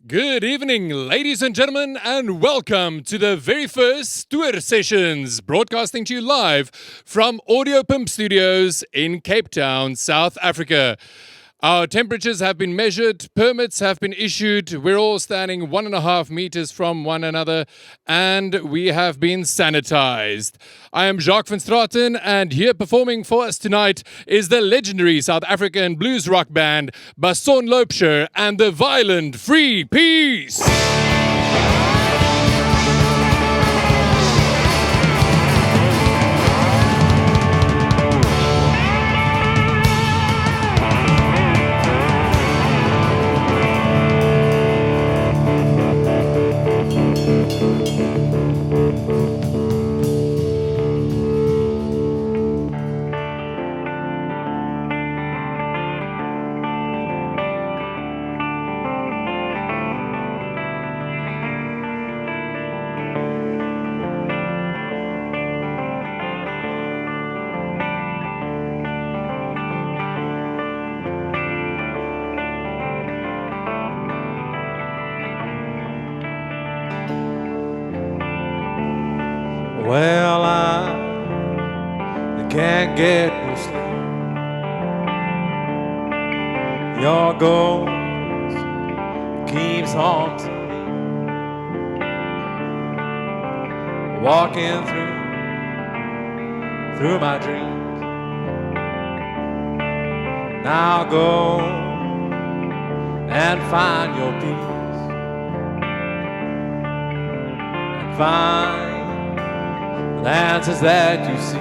Good evening, ladies and gentlemen, and welcome to the very first Stoor Sessions, broadcasting to you live from Audio Pimp Studios in Cape Town, South Africa. Our temperatures have been measured, permits have been issued, we're all standing 1.5 meters from one another, and we have been sanitized. I am Jacques van Straten, and here performing for us tonight is the legendary South African blues rock band Basson Laubscher and the Violent Free Peace. Well, I can't get no sleep. Your ghost keeps haunting me, walking through my dreams. Now go and find your peace and find the answers that you seek.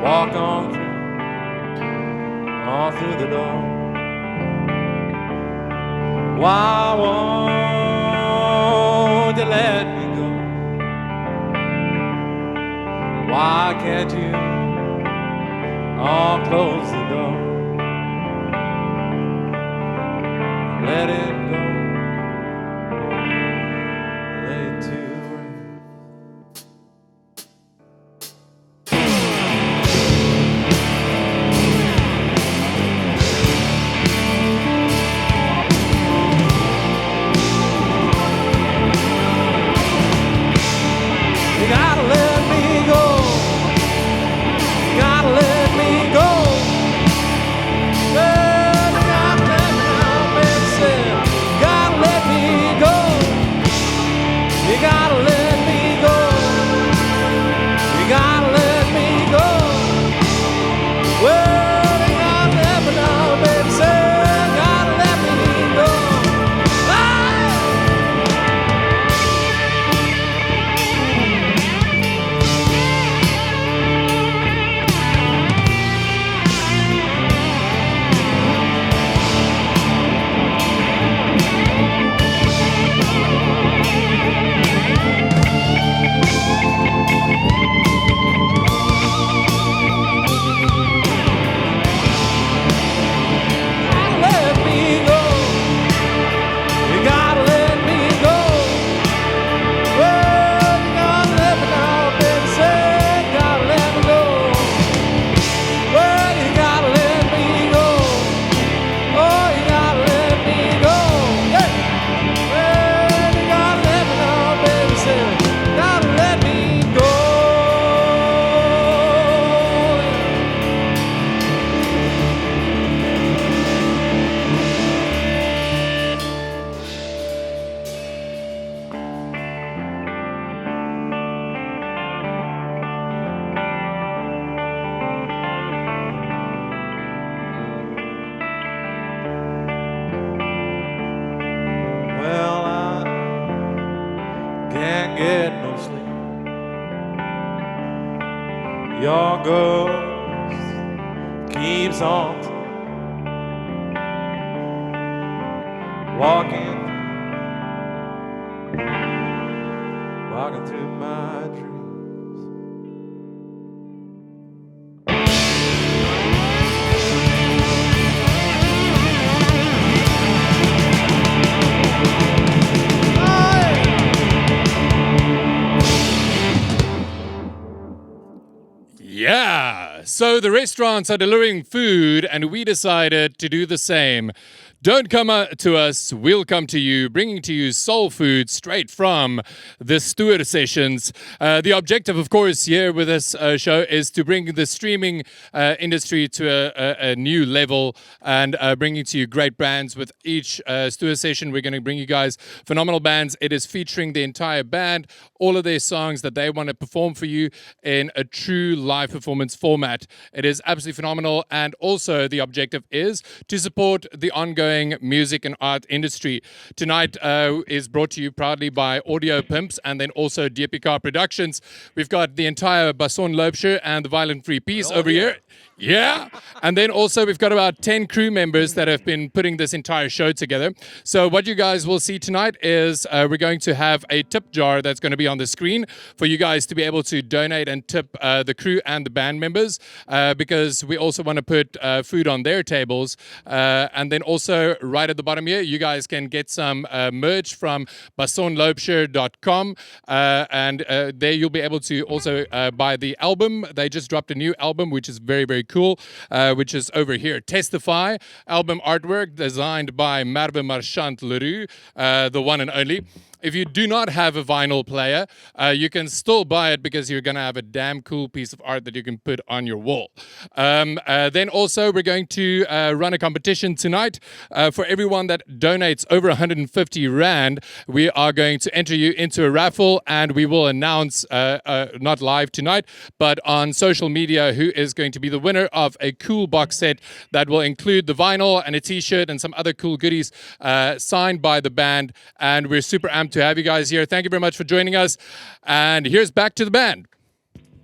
Walk on through the door. Why won't you let me go? Why can't you close the door? Let it go. Get no sleep. Your ghost keeps on walking through my dreams. Yeah, So the restaurants are delivering food, and we decided to do the same. Don't come to us, we'll come to you, bringing to you soul food straight from the Stoor Sessions. The objective, of course, here with this show is to bring the streaming industry to a new level and bringing to you great bands. With each Stoor Session, we're going to bring you guys phenomenal bands. It is featuring the entire band, all of their songs that they want to perform for you in a true live performance format. It is absolutely phenomenal, and also the objective is to support the ongoing music and art industry. Tonight is brought to you proudly by Audio Pimps and then also DPK Productions. We've got the entire Basson Laubscher and the Violent Free Peace over here. Yeah. And then also we've got about 10 crew members that have been putting this entire show together. So what you guys will see tonight is we're going to have a tip jar that's going to be on the screen for you guys to be able to donate and tip the crew and the band members because we also want to put food on their tables. And then also right at the bottom here, you guys can get some merch from bassonlaubscher.com and there you'll be able to also buy the album. They just dropped a new album, which is very, very cool, which is over here. Testify, album artwork designed by Merve Marchand Leroux, the one and only. If you do not have a vinyl player, you can still buy it because you're going to have a damn cool piece of art that you can put on your wall. Then also we're going to run a competition tonight. For everyone that donates over 150 Rand, we are going to enter you into a raffle, and we will announce, not live tonight, but on social media, who is going to be the winner of a cool box set that will include the vinyl and a t-shirt and some other cool goodies signed by the band. And we're super amped to have you guys here. Thank you very much for joining us. And here's back to the band.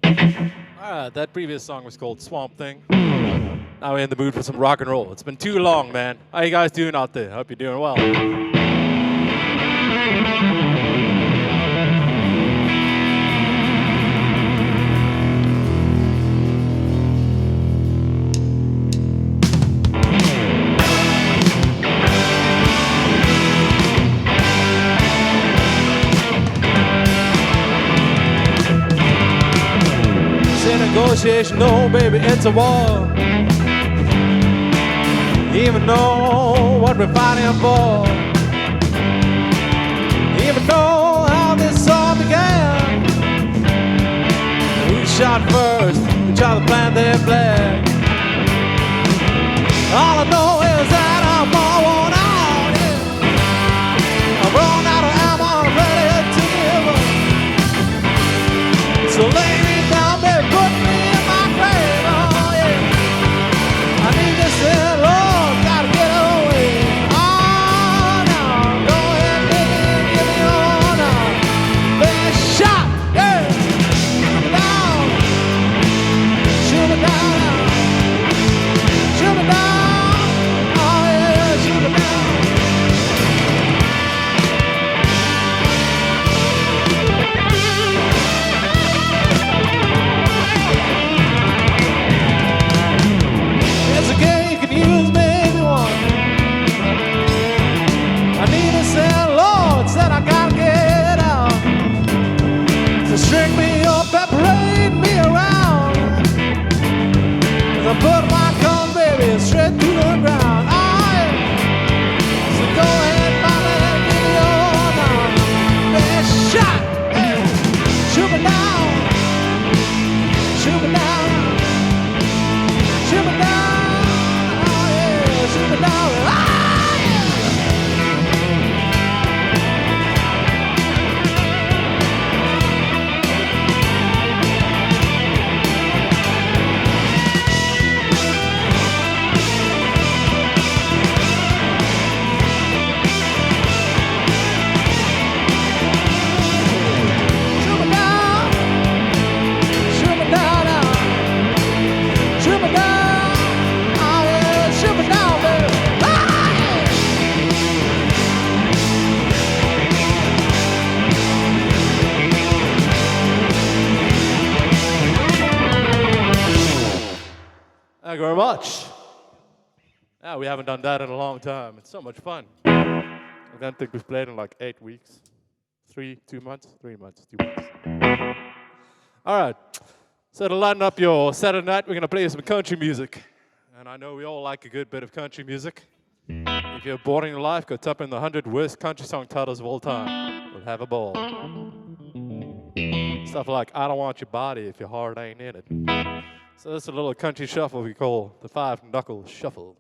That previous song was called Swamp Thing. Now we're in the mood for some rock and roll. It's been too long, man. How you guys doing out there? Hope you're doing well. Negotiation, no, baby, it's a war. Even know what we're fighting for. Even know how this all began. Who shot first? Who tried to plant their flag? All I know is that I'm all worn out. Yeah. I'm run out of ammo, I'm ready to give up. So lay me down, baby, put me in my grave. Oh yeah, I need this here, Lord, gotta get away. Oh no, go ahead, give me on now. Best shot, yeah. Shoot me down, shoot me down. Oh yeah, shoot me down. It's okay, you can use me if you want. I need a said, Lord, said I gotta get out. So string me up and parade me around. As I put my gun, baby, straight to the ground. Oh, yeah. So go ahead, mama, and give me on now. Best shot, yeah. Shoot me down, shoot me down, shoot me down. Oh yeah, shoot me down. Ah, yeah. Shoot me down, shoot me down now. Shoot me down, oh yeah, shoot me down, baby. Ah, yeah. Thank you very much. Yeah, we haven't done that in a long time. It's so much fun. I don't think we've played in like 8 weeks. 3 months. All right. So to lighten up your Saturday night, we're going to play some country music. And I know we all like a good bit of country music. If you're bored in your life, go type in the 100 worst country song titles of all time. We'll have a ball. Stuff like, I don't want your body if your heart ain't in it. So this is a little country shuffle we call the 5-knuckle shuffle.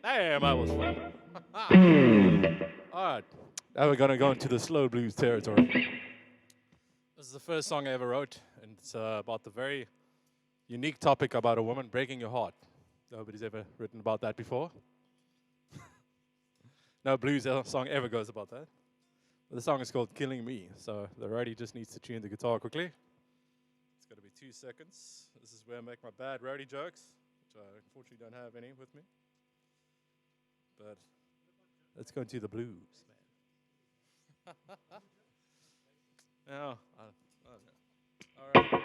Damn, that was fun. All right, now we're going to go into the slow blues territory. This is the first song I ever wrote, and it's about the very unique topic about a woman breaking your heart. Nobody's ever written about that before. No blues song ever goes about that. But the song is called Killing Me, so the roadie just needs to tune the guitar quickly. It's going to be 2 seconds. This is where I make my bad roadie jokes, which I unfortunately don't have any with me. But let's go into the blues, man. No, I don't know. All right.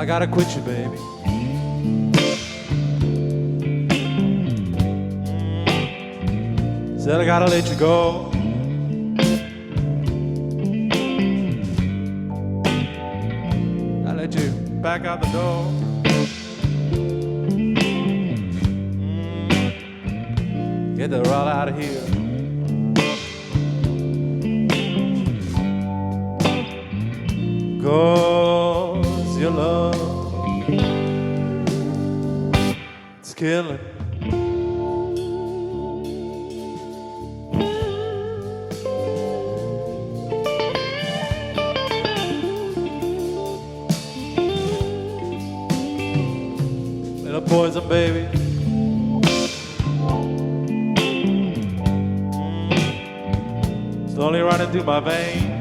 I gotta quit you, baby. Said I gotta let you go. I let you back out the door. Get the roll out of here. Cause your love, it's killing. Little poison, baby. Slowly running through my veins.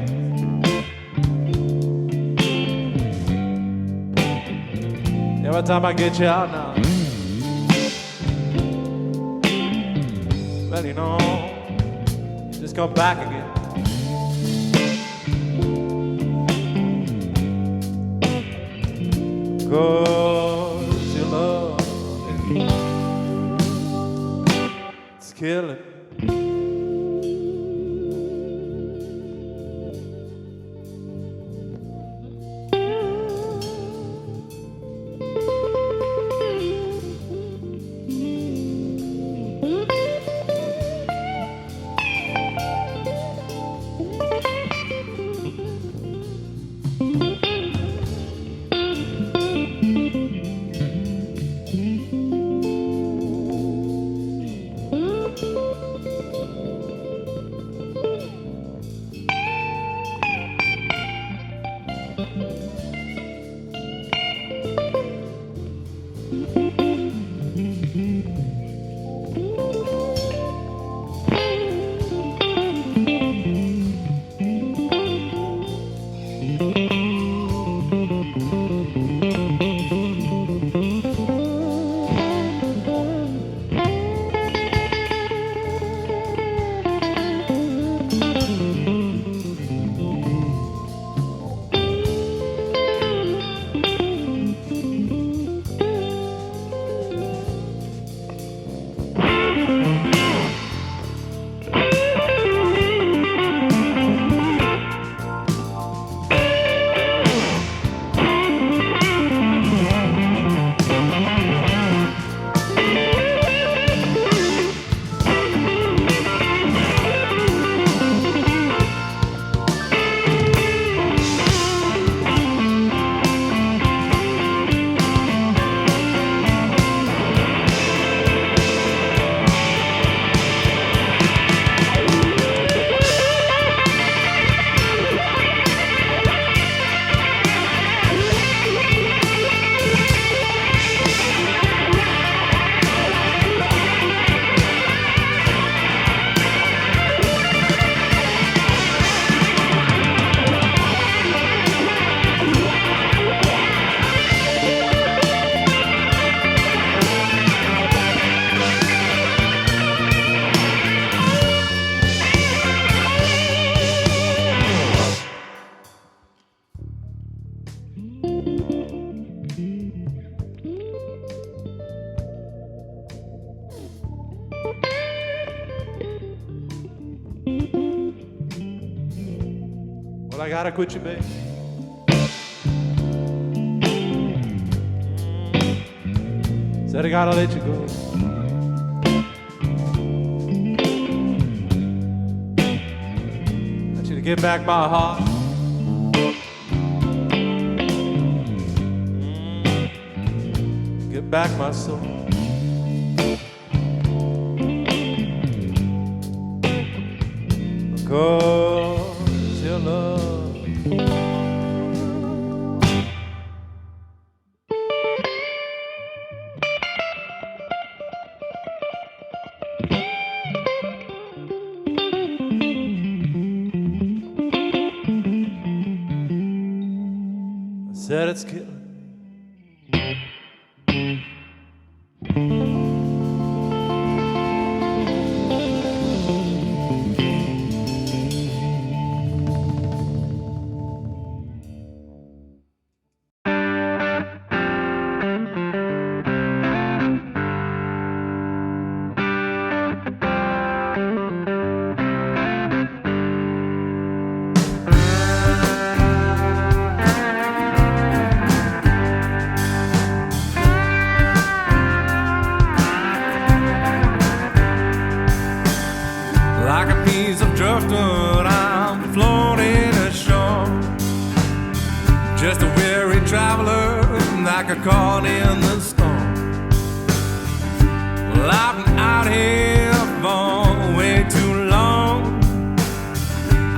Every time I get you out now, well, you know, you just come back again. Cause your love, it's killing. Well, I gotta quit you, babe. Said I gotta let you go. I want you to get back my heart. Get back my soul. Cause your love, I said it's killing. just a weary traveler that got caught in the storm. Well, I've been out here for way too long.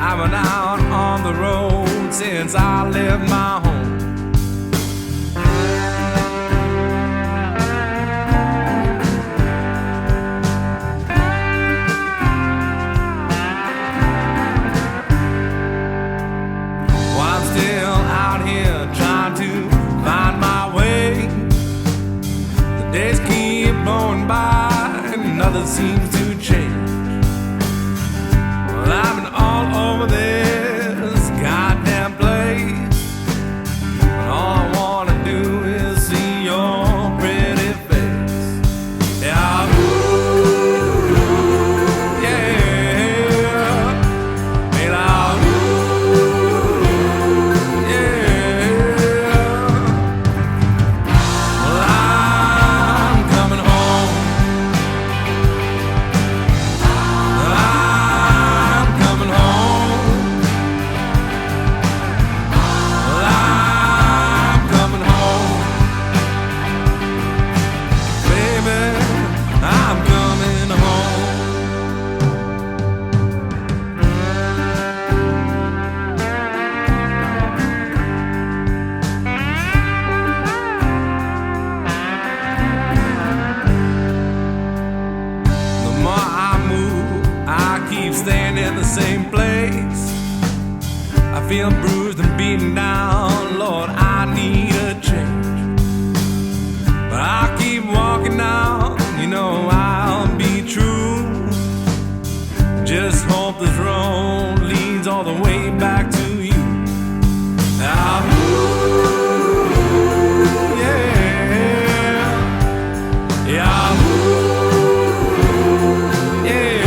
I've been out on the road since I left my home. Nothing seems to change. Well, I've been all over this goddamn place, but all I wanna do is see your pretty face. Yeah, ooh, yeah, and ooh, yeah. Well, I'm coming home. Staying in the same place. I feel bruised and beaten down. Lord, I need a change. But I keep walking now. You know I'll be true. Just hope this road leads all the way back to you. Now, ooh, yeah, yeah, ooh, yeah.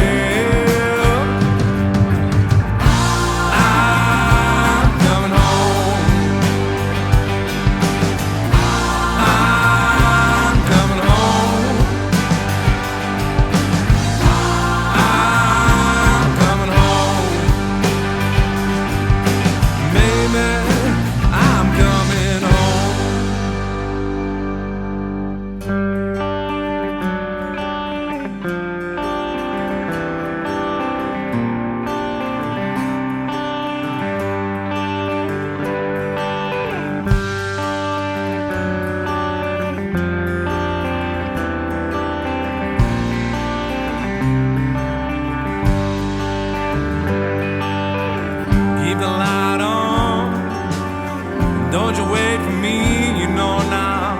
Don't you wait for me, you know now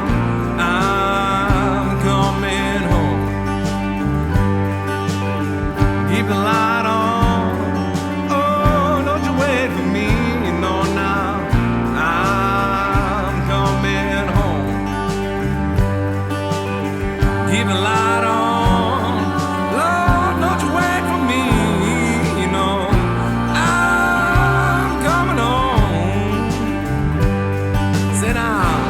I'm coming home. Keep the light on. Oh, don't you wait for me, you know now I'm coming home. Keep the light on. Lord, don't you wait for me, you know I'm coming home. Sit down.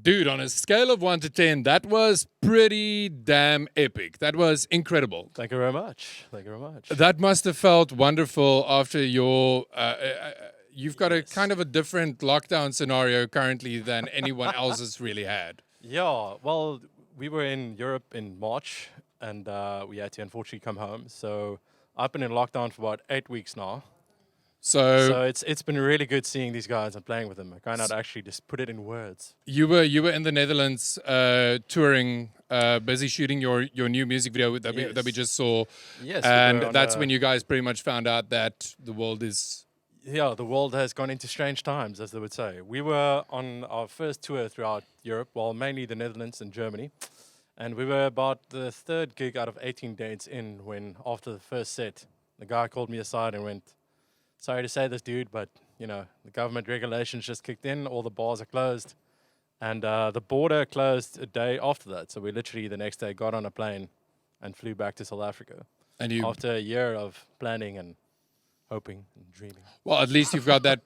Dude, on a scale of 1 to 10, that was pretty damn epic. That was incredible. Thank you very much. Thank you very much. That must have felt wonderful after your. You've got a kind of a different lockdown scenario currently than anyone else has really had. Yeah, well, we were in Europe in March, and we had to unfortunately come home. So I've been in lockdown for about 8 weeks now. So it's been really good seeing these guys and playing with them. I cannot actually just put it in words. You were in the Netherlands touring, busy shooting your new music video that we just saw. Yes, and that's when you guys pretty much found out that the world is. Yeah, the world has gone into strange times, as they would say. We were on our first tour throughout Europe, well, mainly the Netherlands and Germany. And we were about the third gig out of 18 dates in when, after the first set, the guy called me aside and went, "Sorry to say this, dude, but, the government regulations just kicked in. All the bars are closed." And the border closed a day after that. So we literally the next day got on a plane and flew back to South Africa. And you, after a year of planning and hoping and dreaming. well, at least you've got that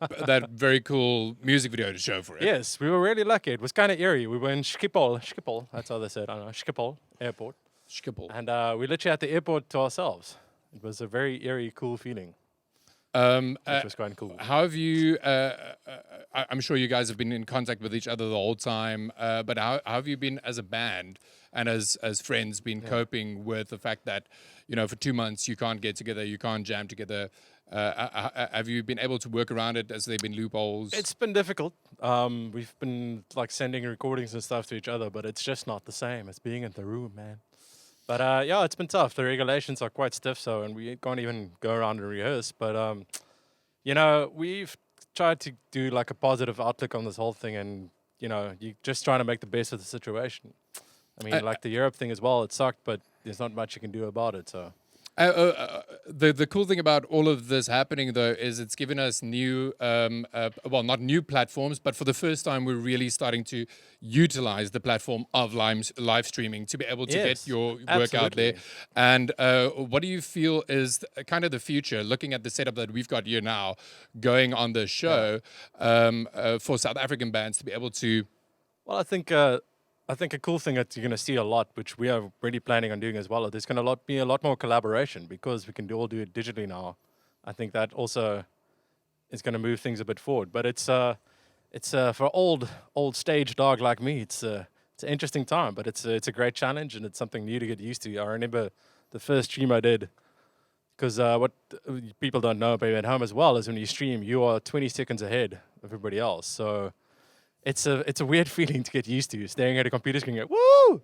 very cool music video to show for it. Yes, we were really lucky. It was kind of eerie. We were in Schiphol, that's how they said, I don't know, Schiphol Airport. Schiphol. And we literally had the airport to ourselves. It was a very eerie, cool feeling. Which was quite cool. How have you? I'm sure you guys have been in contact with each other the whole time. But how have you been as a band and as friends been coping with the fact that for 2 months you can't get together, you can't jam together? Have you been able to work around it? Has there been loopholes? It's been difficult. We've been sending recordings and stuff to each other, but it's just not the same as being in the room, man. But it's been tough. The regulations are quite stiff, and we can't even go around and rehearse. But we've tried to do a positive outlook on this whole thing, and you're just trying to make the best of the situation. I mean, the Europe thing as well, it sucked, but there's not much you can do about it. So. The cool thing about all of this happening, though, is it's given us new, not new platforms, but for the first time, we're really starting to utilize the platform of live streaming to be able to get your work out there. And what do you feel is kind of the future, looking at the setup that we've got here now, going on the show for South African bands to be able to? Well, I think a cool thing that you're going to see a lot, which we are really planning on doing as well, there's going to be a lot more collaboration because we can all do it digitally now. I think that also is going to move things a bit forward. But it's for old stage dog like me, it's an interesting time, but it's a great challenge and it's something new to get used to. I remember the first stream I did, because what people don't know maybe at home as well is when you stream, you are 20 seconds ahead of everybody else. So it's a weird feeling to get used to, staring at a computer screen and go, woo!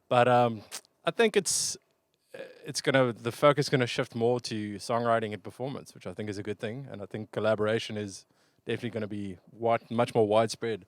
But I think the focus is gonna shift more to songwriting and performance, which I think is a good thing. And I think collaboration is definitely gonna be much more widespread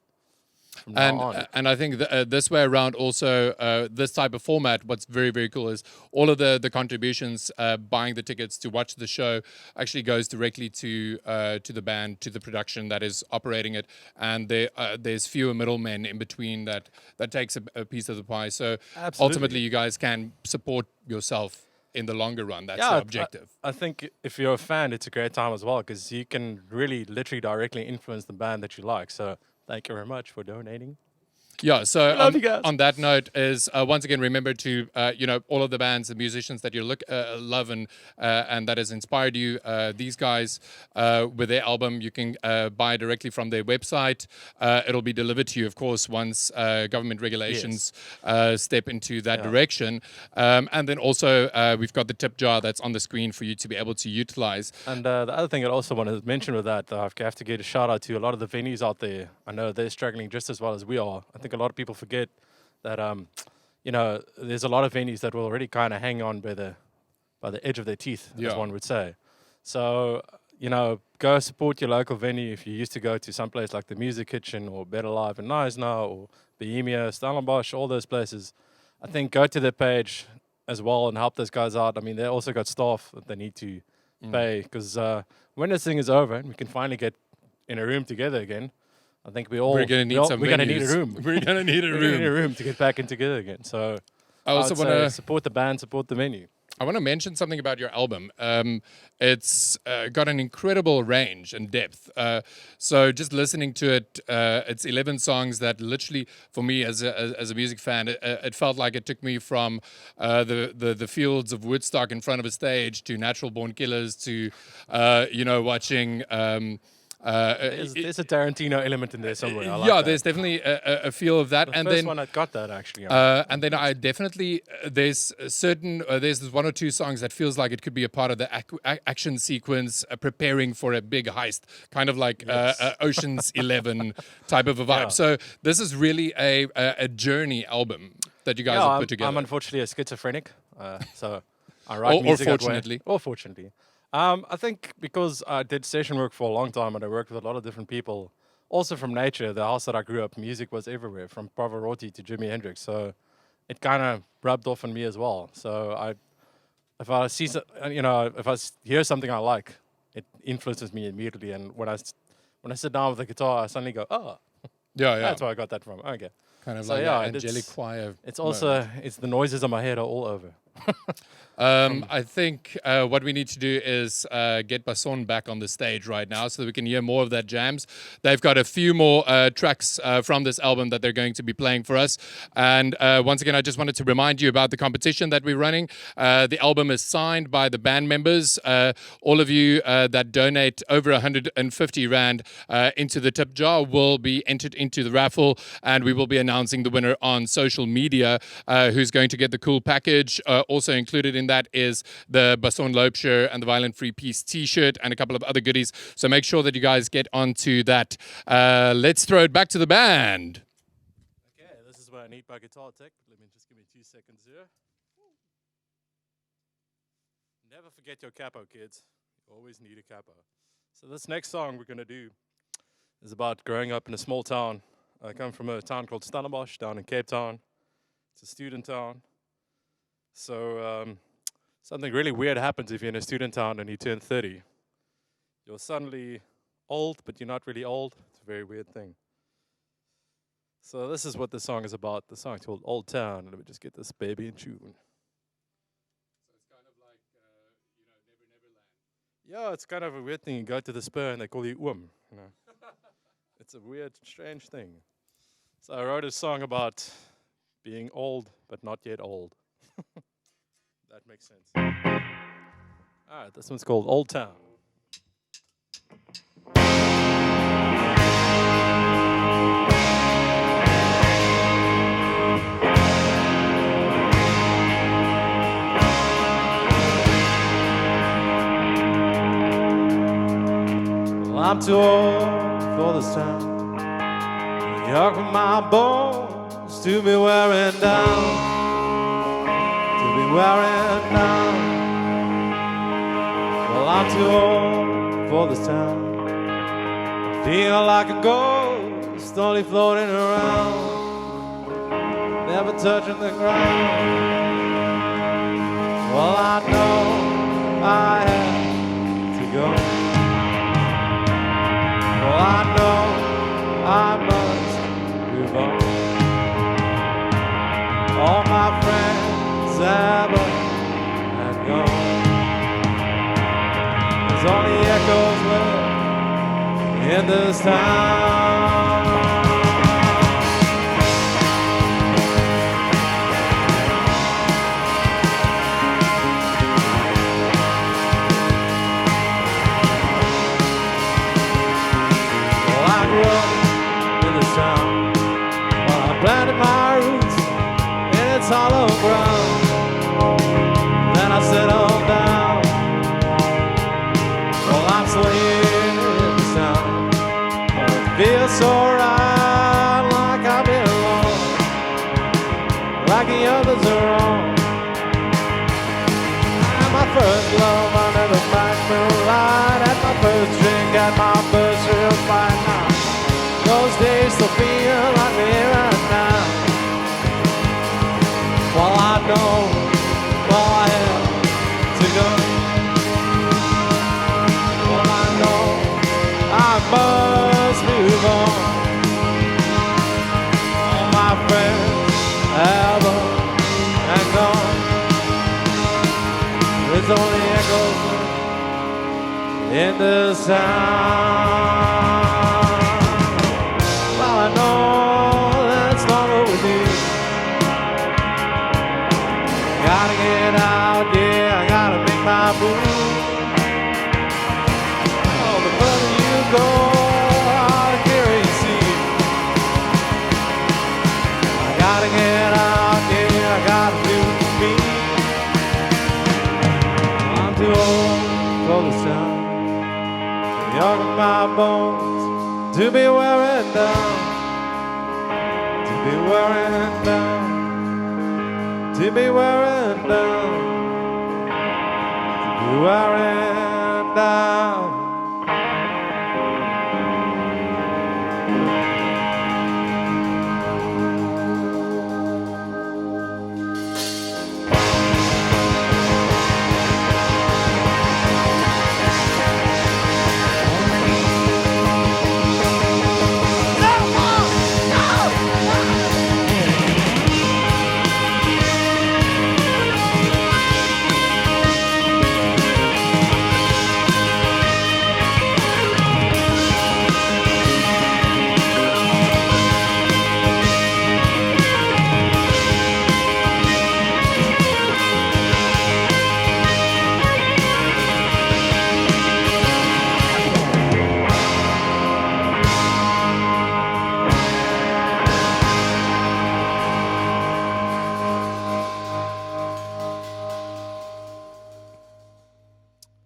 from now on. And I think this way around also, this type of format, what's very, very cool is all of the contributions, buying the tickets to watch the show actually goes directly to the band, to the production that is operating it. And there's fewer middlemen in between that takes a piece of the pie. So ultimately you guys can support yourself in the longer run. That's the objective. I think if you're a fan, it's a great time as well because you can really literally directly influence the band that you like. So thank you very much for donating. Yeah, so on that note is once again remember to all of the bands, the musicians that you love and that has inspired you. These guys with their album, you can buy directly from their website. It'll be delivered to you, of course, once government regulations step into that direction. And then also we've got the tip jar that's on the screen for you to be able to utilize. And the other thing I also want to mention with that, I have to give a shout out to a lot of the venues out there. I know they're struggling just as well as we are. I think a lot of people forget that there's a lot of venues that will already kind of hang on by the edge of their teeth, as one would say. So go support your local venue. If you used to go to some place like the Music Kitchen or Better Live in Knysna or Bohemia, Stoor Sessions, all those places, I think go to their page as well and help those guys out. I mean, they also got staff that they need to pay because when this thing is over and we can finally get in a room together again, I think we're going to need a room. We're going to need a room to get back in together again. So I also want to support the band, support the venue. I want to mention something about your album. It's got an incredible range and depth. So just listening to it, it's 11 songs that literally, for me as a music fan, it felt like it took me from the fields of Woodstock in front of a stage to Natural Born Killers to, watching. There's a Tarantino element in there somewhere. I like Yeah, that. there's definitely a feel of that. The and first then one I got that actually. and then I definitely there's this one or two songs that feels like it could be a part of the action sequence, preparing for a big heist, kind of like Ocean's 11 type of a vibe. Yeah. So this is really a journey album that you guys have put together. I'm unfortunately a schizophrenic, so I write Or music that way. fortunately. Or fortunately. I think because I did session work for a long time and I worked with a lot of different people, also from nature, the house that I grew up, music was everywhere, from Pavarotti to Jimi Hendrix. So it kind of rubbed off on me as well. So if I see, if I hear something I like, it influences me immediately. And when I sit down with the guitar, I suddenly go, oh, yeah. that's where I got that from. Okay. Kind of So like yeah, an angelic choir. It's also, it's the noises in my head are all over. I think what we need to do is get Basson back on the stage right now so that we can hear more of that jams. They've got a few more tracks from this album that they're going to be playing for us. And once again, I just wanted to remind you about the competition that we're running. The album is signed by the band members. All of you that donate over 150 Rand into the tip jar will be entered into the raffle, and we will be announcing the winner on social media, who's going to get the cool package. Also included in that is the Basson Laubscher and the Violent Free Peace t-shirt and a couple of other goodies. So make sure that you guys get onto that. Let's throw it back to the band. Okay, this is where I need my guitar tech. Let me just give me 2 seconds here. Never forget your capo, kids. You always need a capo. So this next song we're going to do is about growing up in a small town. I come from a town called Stellenbosch down in Cape Town. It's a student town. So something really weird happens if you're in a student town and you turn 30. You're suddenly old, but you're not really old. It's a very weird thing. So this is what the song is about. The song's called Old Town. Let me just get this baby in tune. So it's kind of like, Never Neverland. Yeah, it's kind of a weird thing. You go to the spur and they call you Oom. It's a weird, strange thing. So I wrote a song about being old, but not yet old. That makes sense. All right, this one's called Old Town. Well, I'm too old for this town. The yoke of my bones to be wearing down. Wearing down. Well, I'm too old for this town. I feel like a ghost, only floating around, never touching the ground. Well, I know I have to go. Well, I know I must move on. All my friends ever and gone. There's only echoes left in this town. Well, I grew up in this town. Well, I planted my roots in its hollow ground. Then I settled down. Well, I'm still here in the sound. But it feels so right, like I belong, like the others are wrong. At my first love, under the black moonlight, at my first drink, at my first real fight. Now those days still feel like they're here and now. Well, I know. Well, I have to go. Well, I know I must move on. All my friends ever and gone. there's only echoes in the sound. Well, I know that's not overdue. Gotta get out, yeah, I gotta make my move. Oh, the further you go, the clearer you see. I gotta get out, yeah, I gotta do me. I'm too old for the sun, too young in my bones to be wearing down, to be wearing down, to be wearing down, to be wearing down.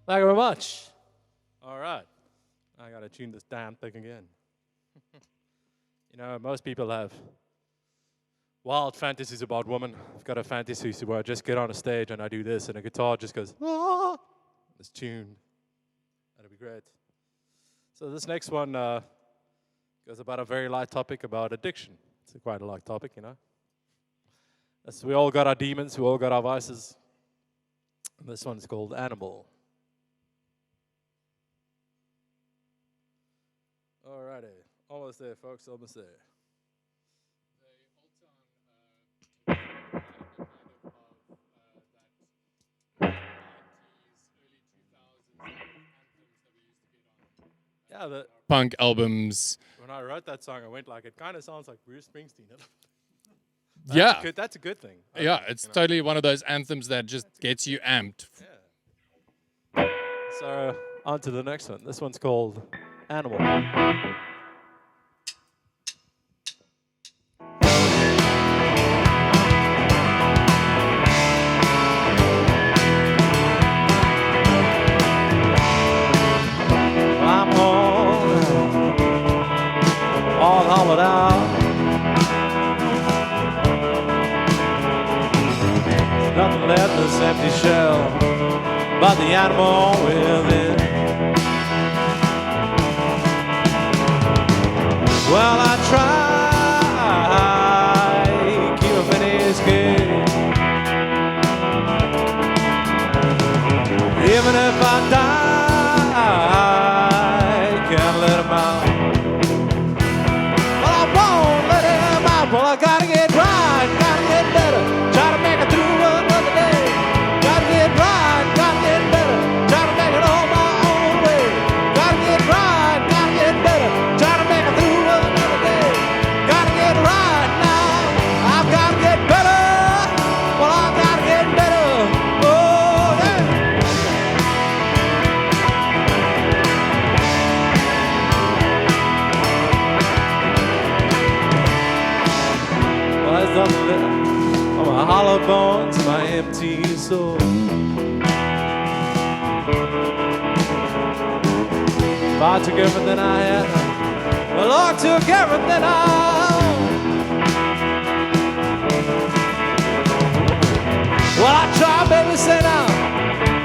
Thank you very much. All right. I got to tune this damn thing again. You know, most people have wild fantasies about women. I've got a fantasy where I just get on a stage and I do this and a guitar just goes, ah, it's tuned. That'd be great. So this next one goes about a very light topic about addiction. It's quite a light topic, you know. We all got our demons, we all got our vices. And this one's called Animal. Alrighty, almost there, folks, almost there. Yeah, Punk albums. when I wrote that song, I went like, it kind of sounds like Bruce Springsteen. Yeah. That's a good thing. Yeah, it's totally one of those anthems that just gets you amped. Yeah. So, on to the next one. This one's called Animal. I'm home, all hollowed out. There's nothing left, this empty shell, but the animal within. Well, I try, keep a finish good. Even if I die, can't let him out. Well, I won't let him out. Well, I gotta get right, gotta get better. Try to make it through another day. Gotta get right, gotta get better. Try to make it on my own way. Gotta get right, gotta get better. Try to make it through another day. Gotta get right now. I've gotta get better. Well, I gotta get better. Oh, yeah. Well, there's nothing left on my hollow bones, my empty soul. If I took everything I had, the Lord took everything I own. Well, I try, baby, say now,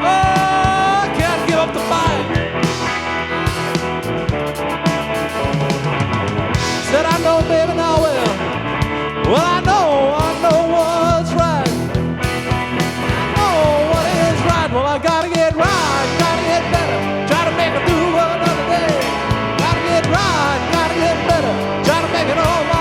oh, I can't give up the fight. Said I know, baby, now well. Well, I know what's right. I know what is right. Well, I gotta get right, gotta get better. Try to make it through another day. Gotta get right, gotta get better. Try to make it all right.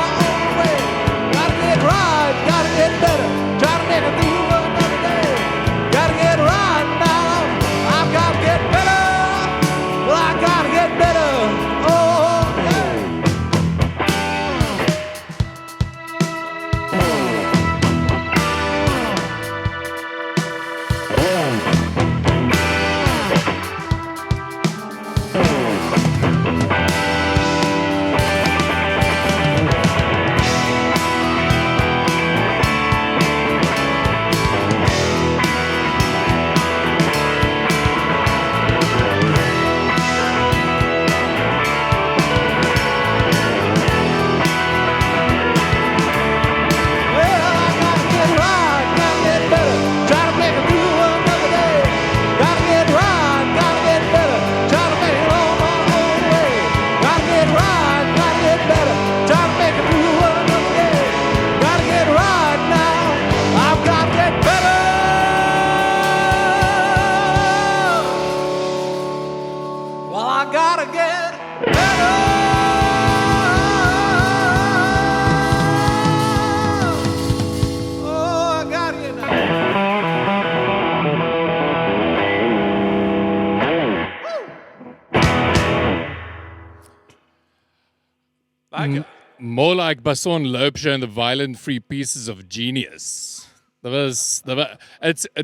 More like Basson Laubscher and the Violent Free Pieces of Genius. It's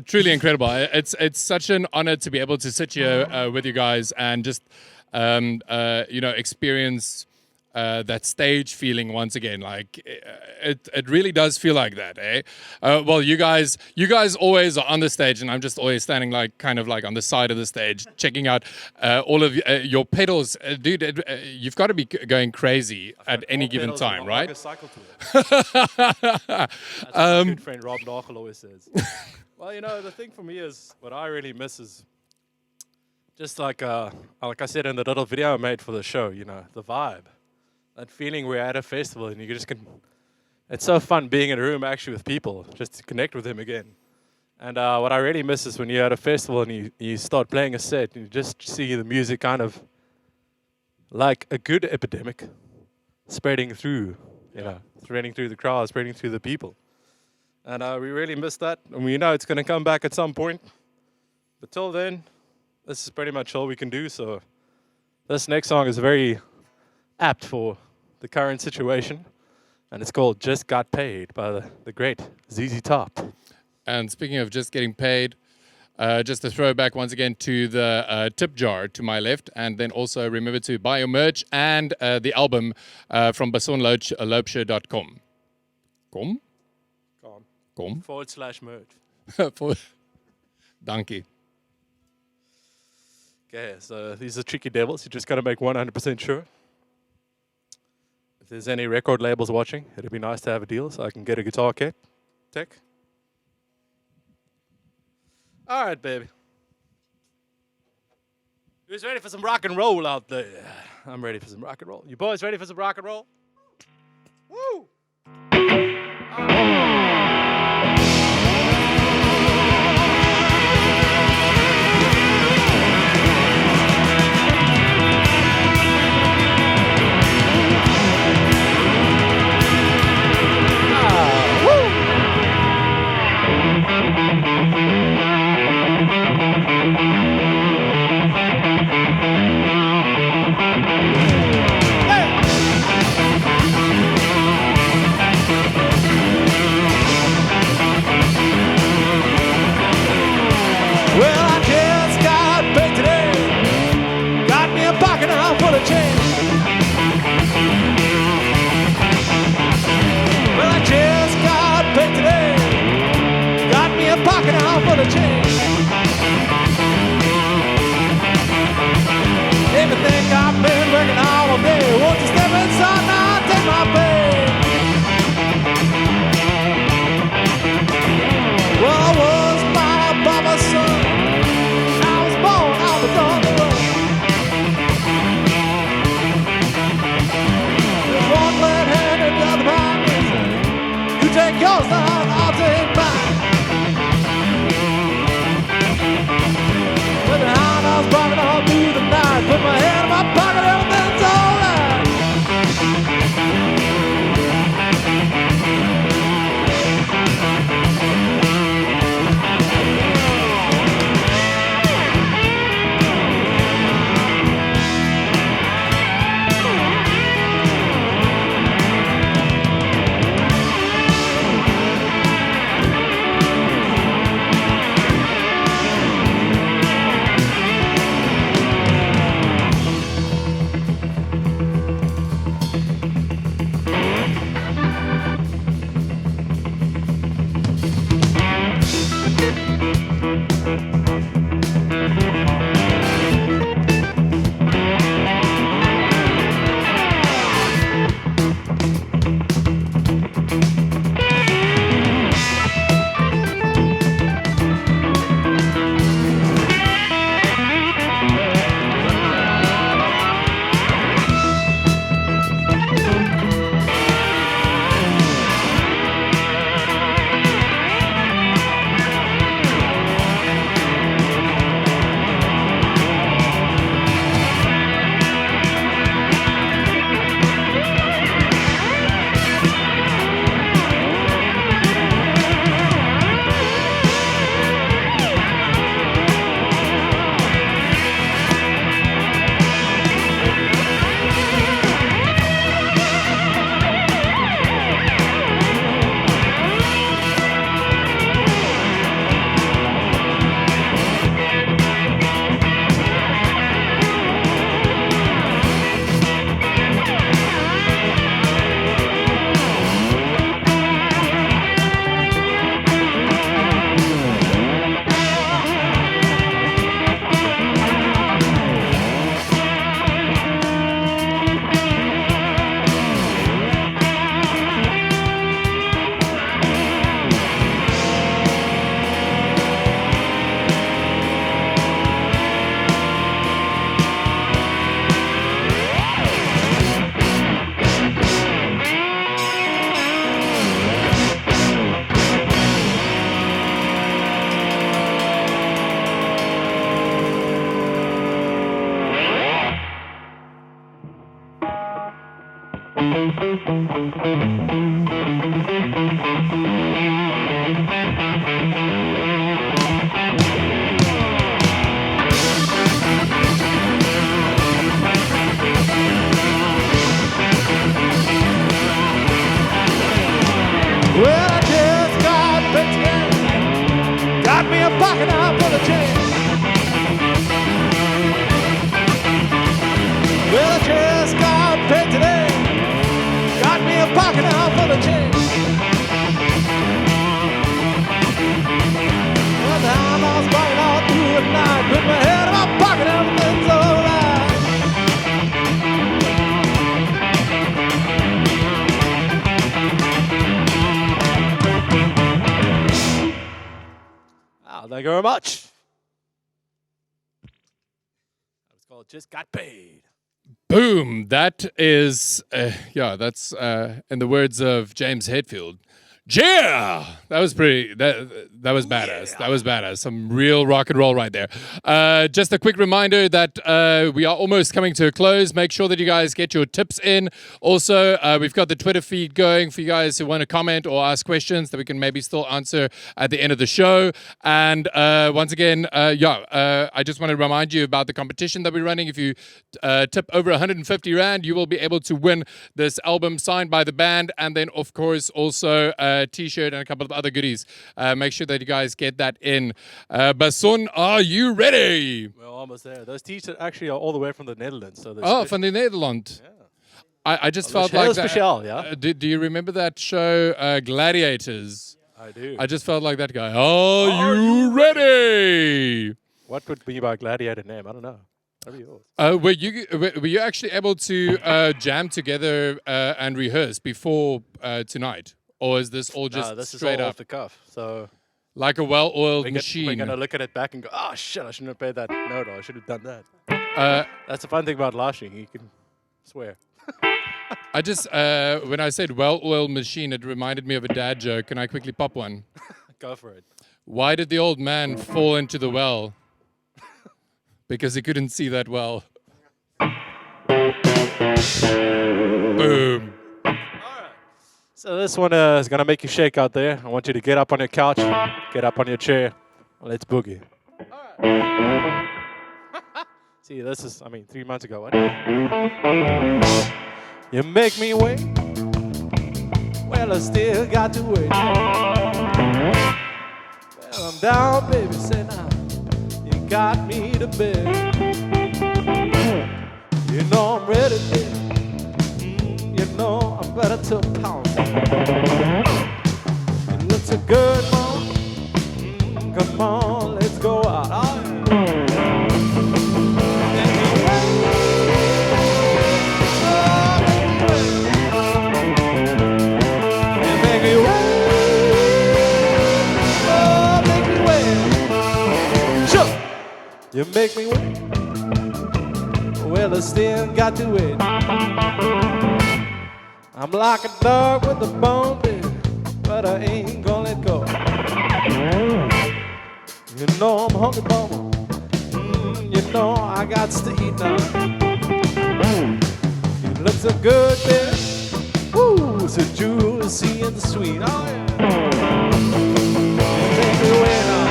truly incredible. It's such an honor to be able to sit here with you guys and just experience that stage feeling once again. Like it really does feel like that, eh? Well, you guys always are on the stage, and I'm just always standing kind of on the side of the stage, checking out all of your pedals, dude. You've got to be going crazy at any given time, right? Like a cycle tour. That's what my good friend Rob Nachel always says. Well, the thing for me is what I really miss is just like I said in the little video I made for the show. The vibe. That feeling we're at a festival and you just can. It's so fun being in a room actually with people, just to connect with them again. And what I really miss is when you're at a festival and you start playing a set and you just see the music kind of like a good epidemic spreading through, spreading through the crowd, spreading through the people. And we really miss that. And we know it's going to come back at some point. But till then, this is pretty much all we can do. So this next song is very apt for the current situation, and it's called Just Got Paid by the great ZZ Top. And speaking of just getting paid, just a throwback once again to the tip jar to my left, and then also remember to buy your merch and the album from bassonlaubscher.com. Com? /merch. Dankie. Okay, so these are tricky devils. You just got to make 100% sure. If there's any record labels watching, it'd be nice to have a deal so I can get a guitar kit. Tech. All right, baby. Who's ready for some rock and roll out there? I'm ready for some rock and roll. You boys ready for some rock and roll? Woo! Everything I've been working all day, won't you step inside now and take my pay? Well, I was my papa's son. I was born, I was on the run. There's one left-handed, the other right. You take yours now, I'll take mine. With the hound I was barking all through the night. Put my hand in my pocket, everything's alright. Well, I just got back together. Got me a pocket out for the change. Well, I just got paid today. Got me a pocket out for the change. One time I was buying all through at night. Put my head in my pocket, everything's alright. Thank you very much. That was called Just Got Paid. Boom. That is, that's in the words of James Hetfield. Yeah, that was pretty. That was badass. Yeah. That was badass. Some real rock and roll right there. Just a quick reminder that we are almost coming to a close. Make sure that you guys get your tips in. Also, we've got the Twitter feed going for you guys who want to comment or ask questions that we can maybe still answer at the end of the show. And once again, I just want to remind you about the competition that we're running. If you tip over 150 Rand, you will be able to win this album signed by the band, and then of course also T-shirt and a couple of other goodies. Make sure that you guys get that in. Basson, are you ready? We're almost there. Those T-shirts actually are all the way from the Netherlands. So From the Netherlands. Yeah. I just felt Heel like that. special, yeah? Do you remember that show, Gladiators? I do. I just felt like that guy. Are you ready? What would be my gladiator name? I don't know. That'd be yours. Were you actually able to jam together and rehearse before tonight? Or is this all just this is straight all up? off the cuff. So Like a well-oiled we're machine. going to look at it back and go, oh, shit, I shouldn't have played that note, or I should have done that. That's the fun thing about lashing. You can swear. I just, when I said well-oiled machine, it reminded me of a dad joke. Can I quickly pop one? Go for it. Why did the old man fall into the well? Because he couldn't see that well. Boom. So this one is going to make you shake out there. I want you to get up on your couch, get up on your chair. Let's boogie. See, this is, 3 months ago. What? You make me wait. Well, I still got to wait. Well, I'm down, baby, say now. You got me to bed. You know I'm ready, baby. You know I'm better to pound. It looks a good one. Come on, let's go out. Oh, make me wait. Sure. You make me wait. Well, I still got to wait. I'm like a dog with a bone, baby, but I ain't gonna let go. You know I'm hungry, mama. You know I got to eat now. You look so good, baby. Woo, so juicy and sweet. Oh yeah. You make me wait now.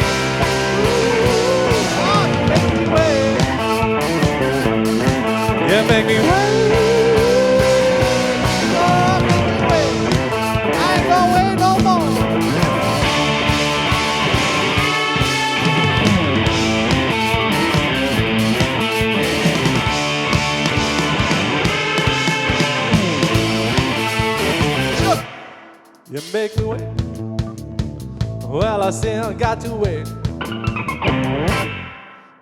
Oh, you make me wait. You make me wait. You make me wait. Well, I still got to wait.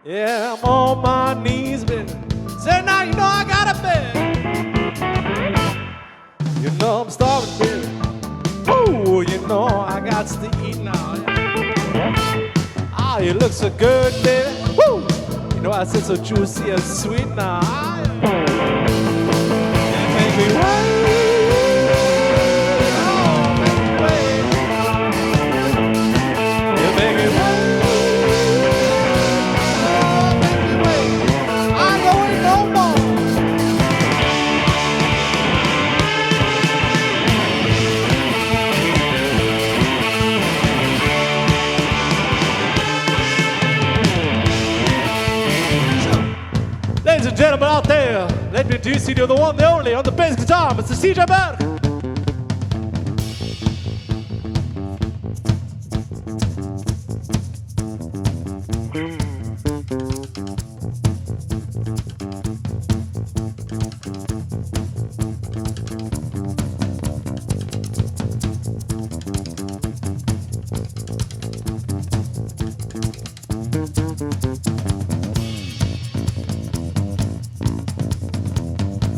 Yeah, I'm on my knees, baby. Say now, you know I got a bed. You know I'm starving, baby. Ooh, you know I got to eat now. Ah, you look so good, baby. Woo! You know I said so juicy and sweet now. You make me wait. introduce you to the one, the only, on the bass guitar, Mr. CJ Berg.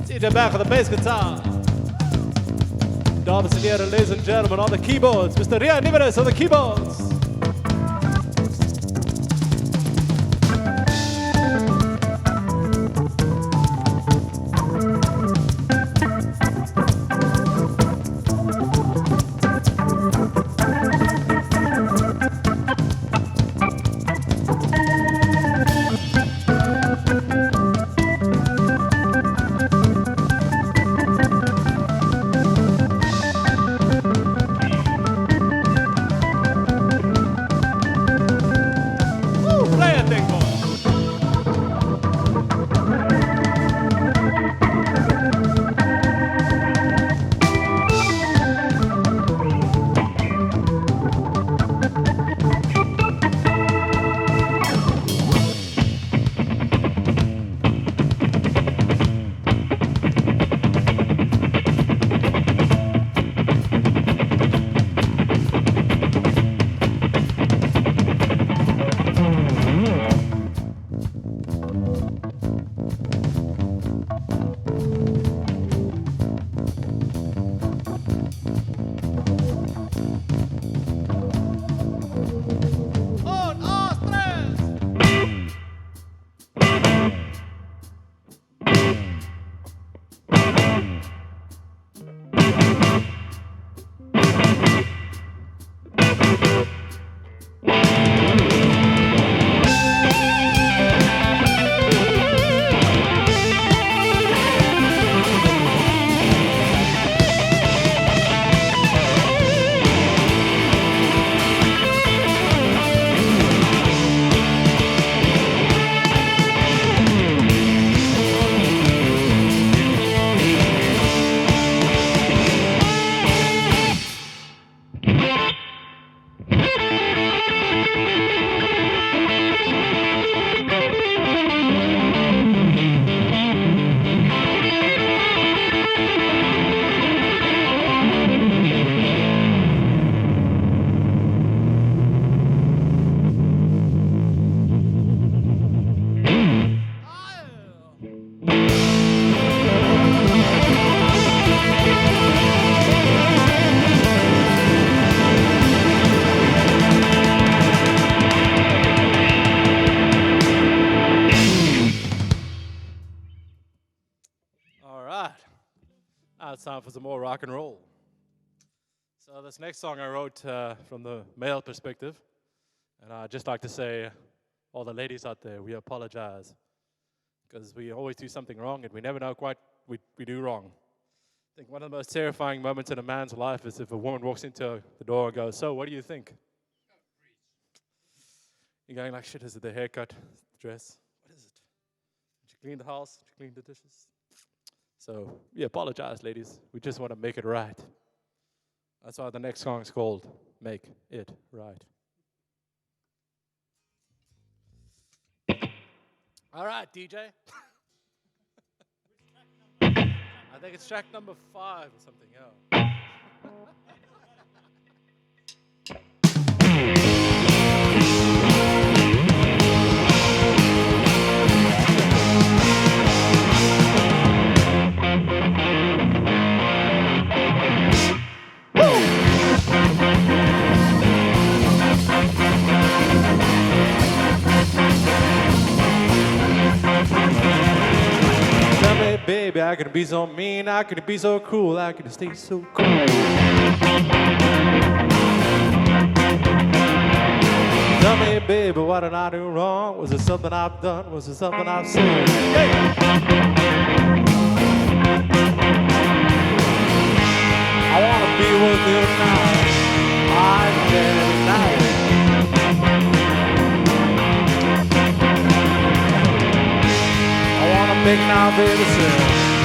CJ Berg on the bass guitar. Dames en heren, ladies and gentlemen, on the keyboards, Mr. Rian Niveres on the keyboards. It's time for some more rock and roll. So this next song I wrote from the male perspective, and I'd just like to say, all the ladies out there, we apologize, because we always do something wrong, and we never know quite what we do wrong. I think one of the most terrifying moments in a man's life is if a woman walks into the door and goes, "So, what do you think?" You're going like, "Shit, is it the haircut, the dress? What is it? Did you clean the house? Did you clean the dishes?" So we apologize, ladies. We just want to make it right. That's why the next song is called Make It Right. All right, DJ. I think it's track number 5 or something, yeah. Tell me, baby, I can be so mean, I can be so cruel, I can stay so cool. Tell me, baby, what did I do wrong? Was it something I've done? Was it something I've said? Yeah. I wanna be with you now. I'm every night. I wanna make now, baby, say.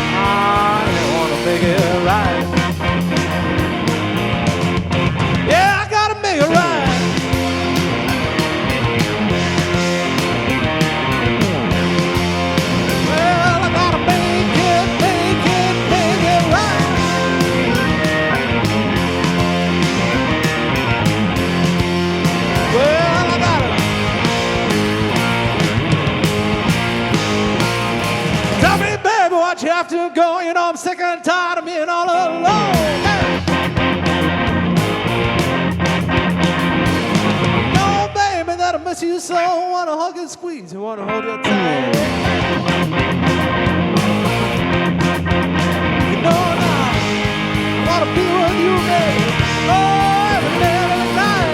make it right. Yeah, I gotta make it right. Well, I gotta make it right. Well, I gotta. Tell me, baby, what you have to go. You know I'm sick and tired of being all alone. Hey. No, baby, that I miss you so. Wanna hug and squeeze, and wanna hold you tight. You know now, I wanna be with you, baby. Oh, every day, every night.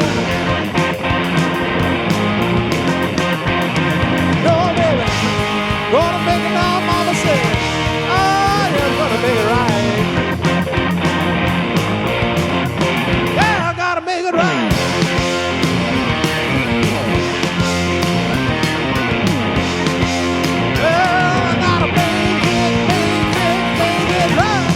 No, baby, gonna make it now, mama said. Oh, yeah, gonna make it right. Yeah, I gotta make it right. Well, I gotta make it right.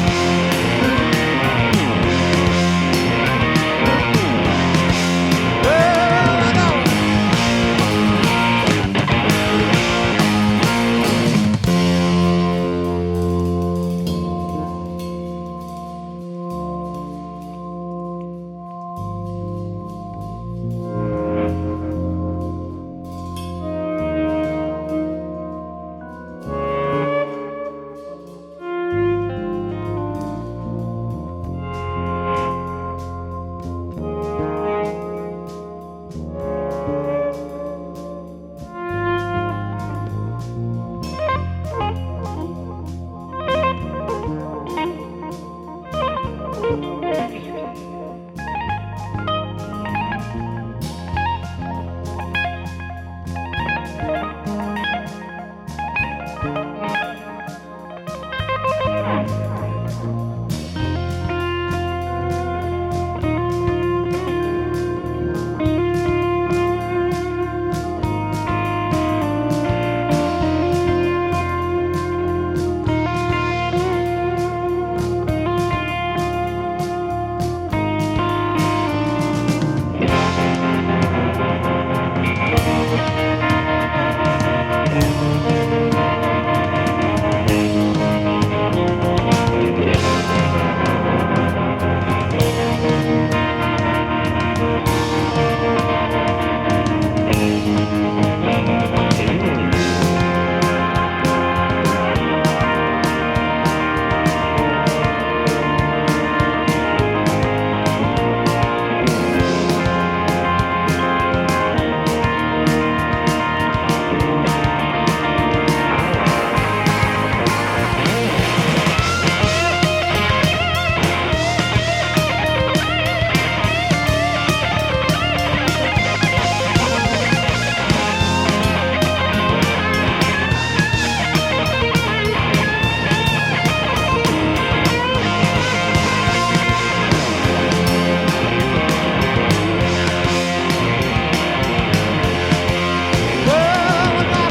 Well, I gotta.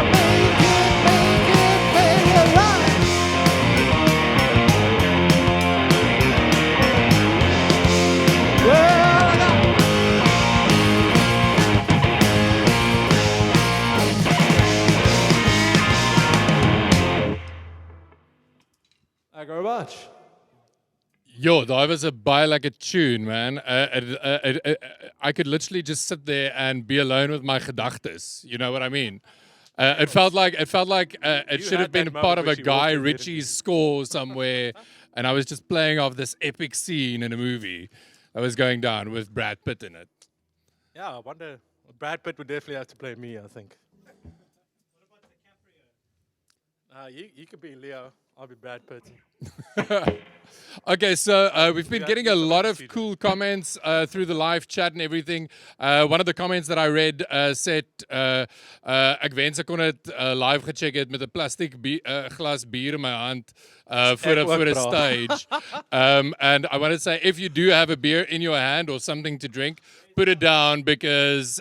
Thank you very much. Yo, that was a baie like a tune, man. I could literally just sit there and be alone with my gedagtes. You know what I mean? It felt like it should have been that part of moment a where she Guy walked in, didn't Ritchie's score somewhere, and I was just playing off this epic scene in a movie that was going down with Brad Pitt in it. Yeah, I wonder. Brad Pitt would definitely have to play me, I think. You could be Leo. I'll be Brad Pitt. Okay, so we've been Yeah, getting do a some lot of attitude. cool comments through the live chat and everything. One of the comments that I read said, ek wens ek kon dit live gecheck het met 'n plastiek glas bier in my hand for ook a bra. stage. And I want to say, if you do have a beer in your hand or something to drink, put it down because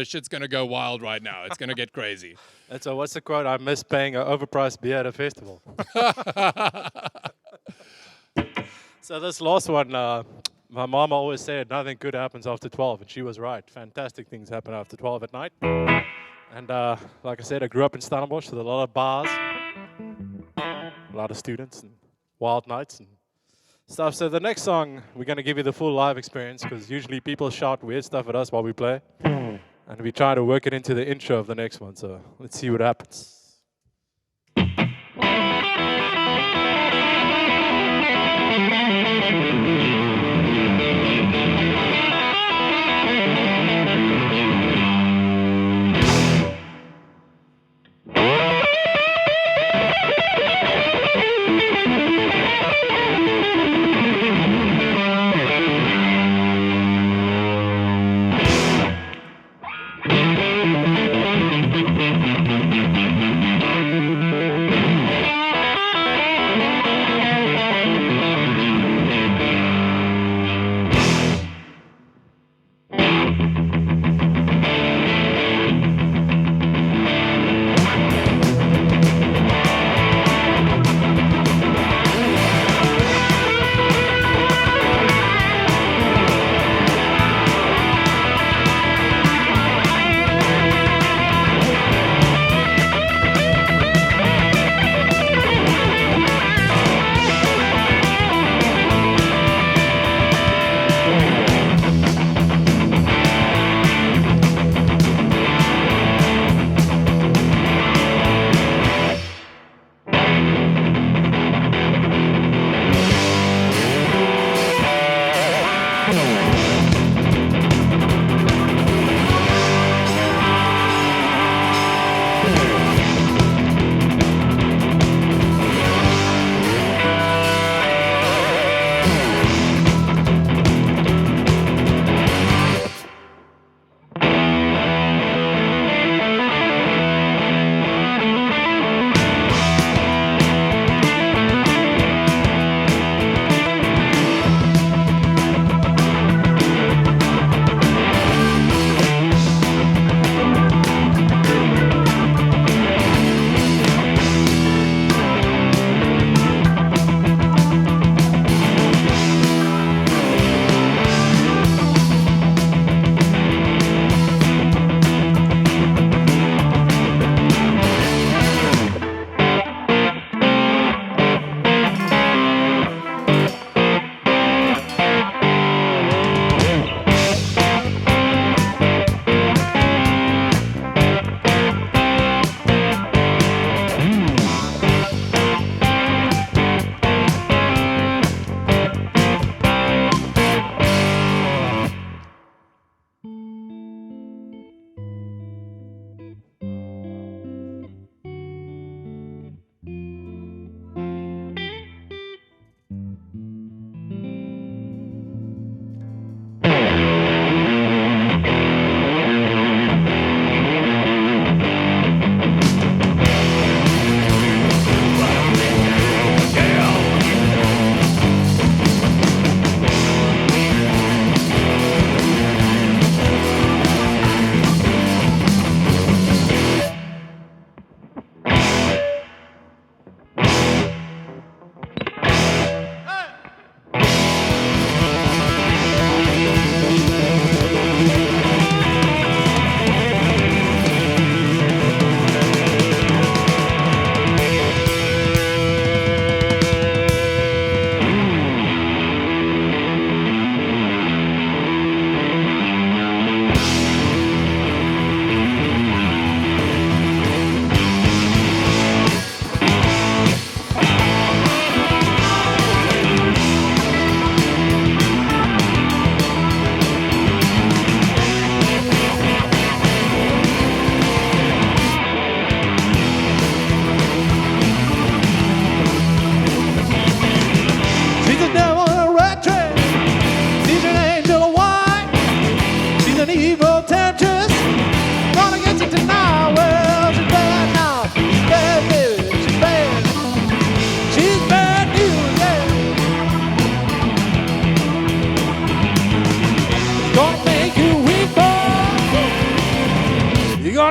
shit's going to go wild right now. It's going to get crazy. And so what's the quote? I miss paying an overpriced beer at a festival. So this last one, my mom always said nothing good happens after 12, and she was right. Fantastic things happen after 12 at night. And like I said, I grew up in Stellenbosch with a lot of bars, a lot of students, and wild nights and stuff. So the next song, we're going to give you the full live experience, because usually people shout weird stuff at us while we play. And we try to work it into the intro of the next one. So let's see what happens.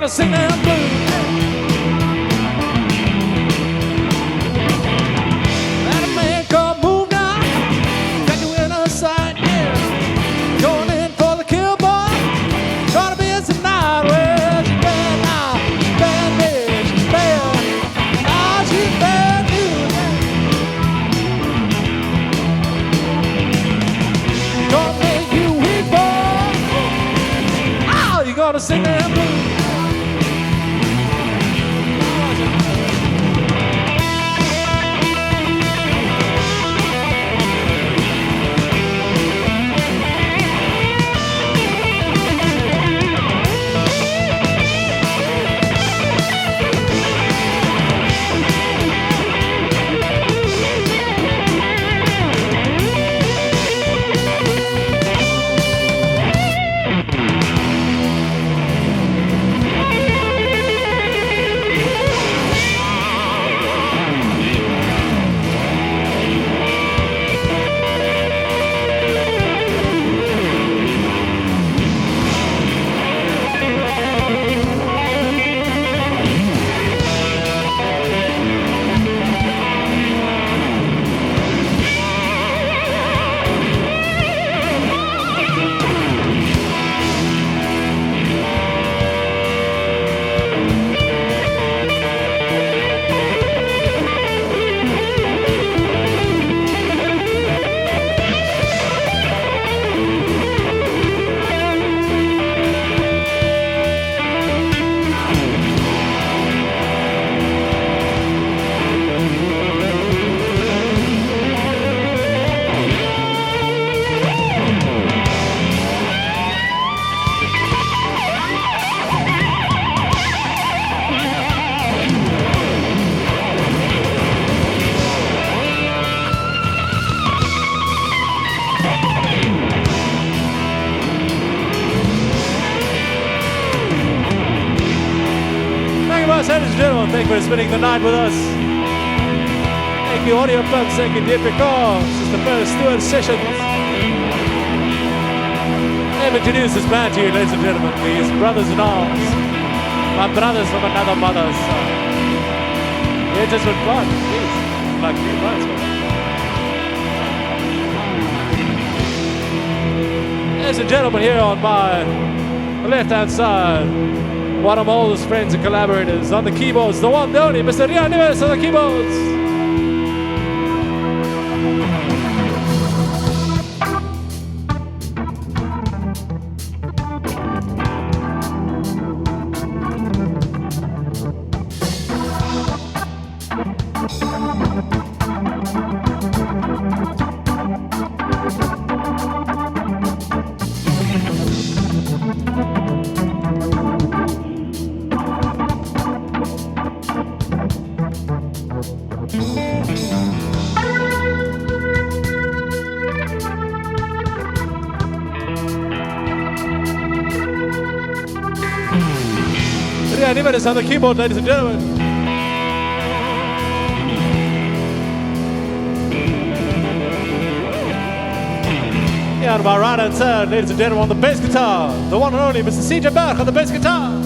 gonna sing them blues. Let a man come move now. to sing their blues. Ladies and gentlemen, thank you for spending the night with us. Thank you, Audio Pumps. Thank you, Dear Because. This is the first Stoor Sessions. Let me introduce this band to you, ladies and gentlemen. These brothers in arms. My brothers from another mother. So. Yeah, just with blood. Jeez. Like 3 months. Ladies and gentlemen, here on my left-hand side, one of my oldest friends and collaborators on the keyboards, the one, the only, Mr. Rian Neves on the keyboards. Rian Neves on the keyboard, ladies and gentlemen. Yeah, on my right hand side, ladies and gentlemen, on the bass guitar, the one and only Mr. CJ Bach on the bass guitar.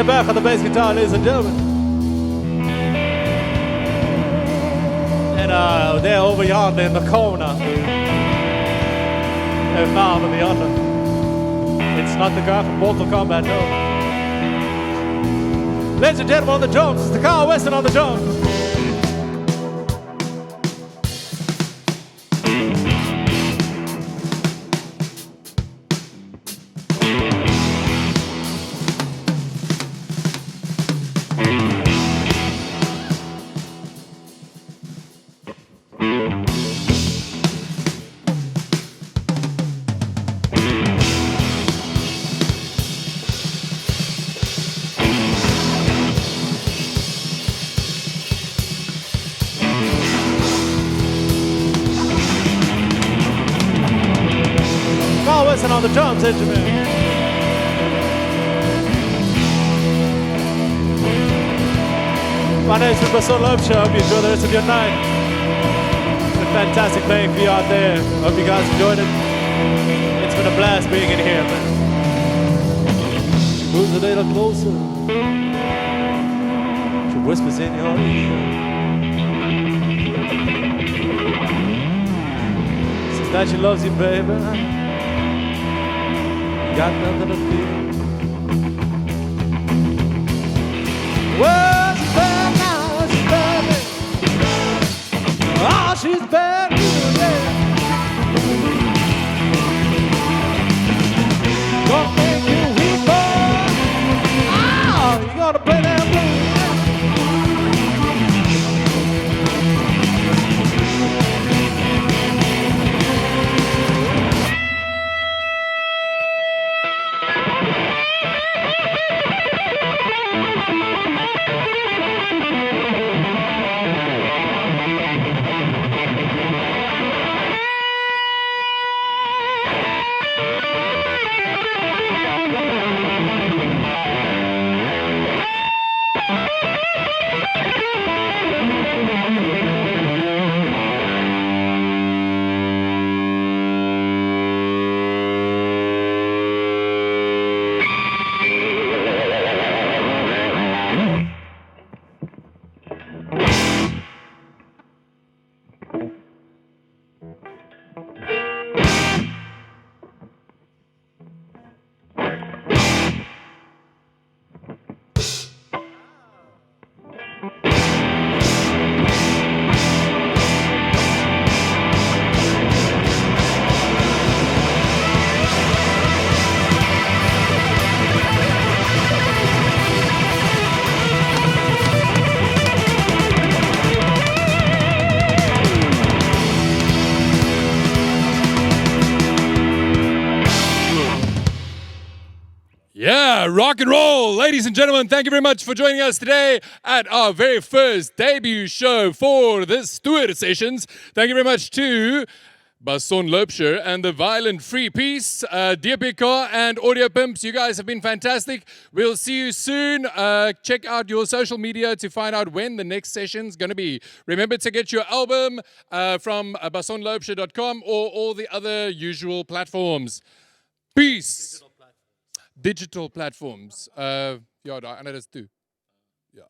Back on the bass guitar, ladies and gentlemen. And they're over yonder in the corner. They're found in the under. It's not the guy from Mortal Kombat, no. Ladies and gentlemen, on the drums, it's the Carl Weston on the drums. Listen on the drums, Benjamin. My name is Basson Laubscher. I hope you enjoy the rest of your night. fantastic playing for you out there. Hope you guys enjoyed it. It's been a blast being in here, man. She moves a little closer. She whispers in your ear. Says that she loves you, baby. You got nothing to fear. Well, she's bad now, she's bad. Oh, she's bad news, yeah. Gonna make you weep, boy. Oh, you gotta play that blues. Yeah, rock and roll. Ladies and gentlemen, thank you very much for joining us today at our very first debut show for the Stoor Sessions. Thank you very much to Basson Laubscher and the Violent Free Peace, DPK and Audio Pimps. You guys have been fantastic. We'll see you soon. Check out your social media to find out when the next session's going to be. Remember to get your album from bassonlaubscher.com or all the other usual platforms. Peace. Digital platforms. Ja, daar, en dat is toe. Ja.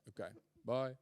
Okay, bye.